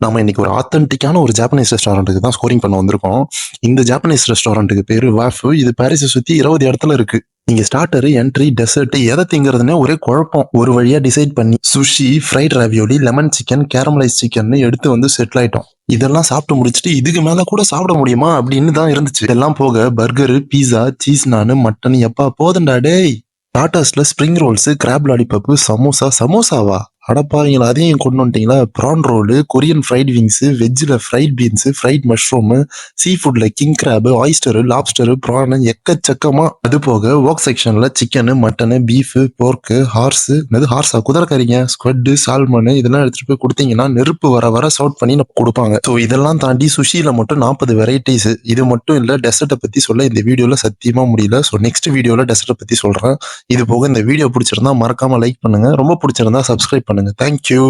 நம்ம இன்னைக்கு ஒரு ஆத்தென்டிக்கான ஒரு ஜாப்பனீஸ் ரெஸ்டாரண்ட்டுக்கு தான் ஸ்கோரிங் பண்ண வந்திருக்கோம். இந்த ஜாப்பனீஸ் ரெஸ்டாரண்ட்டுக்கு பேரு வாஃபு. இது பாரிஸை சுத்தி 20 இடத்துல இருக்கு. இங்க ஸ்டார்டர், என்ட்ரி, டெசர்ட் எதை திங்கிறதுனே ஒரே குழப்பம். ஒரு வழியா டிசைட் பண்ணி sushi, fried ravioli, lemon chicken, caramelise chicken எடுத்து வந்து செட்டில் ஆயிட்டோம். இதெல்லாம் சாப்பிட்டு முடிச்சுட்டு இதுக்கு மேல கூட சாப்பிட முடியுமா அப்படின்னு தான் இருந்துச்சு. இதெல்லாம் போக burger, pizza, cheese naan, mutton எப்பா போதுண்டா டேய். டாட்டாஸ்ல spring rolls, crab lollipop, samosa. சமோசாவா? அடப்பாவீங்களா, அதையும் கொண்டு வந்துட்டீங்களா? Prawn roll, Korean fried wings, வெஜ்ஜில் fried beans, fried mushroom, sea ஃபுட்ல king crab, oyster, lobster, prawn எக்கச்சக்கமா. அது போக ஒர்க் செக்ஷன்ல chicken, mutton, beef, pork, horse, ஹார்ஸா குதிரைக்கறிங்க, ஸ்குவட்டு, சால்மனு இதெல்லாம் எடுத்துட்டு போய் கொடுத்தீங்கன்னா நெருப்பு வர வர சவுட் பண்ணி கொடுப்பாங்க. ஸோ இதெல்லாம் தாண்டி சுஷியில மட்டும் 40 வெரைட்டிஸ். இது மட்டும் இல்ல, டெசர்ட்டை பத்தி சொல்ல இந்த வீடியோல சத்தியமா முடியல. ஸோ நெக்ஸ்ட் வீடியோல டெசர்ட்டை பத்தி சொல்றேன். இது போக இந்த வீடியோ பிடிச்சிருந்தா மறக்காம லைக் பண்ணுங்க. ரொம்ப பிடிச்சிருந்தா சப்ஸ்கிரைப் பண்ணுங்க. தேங்க்யூ.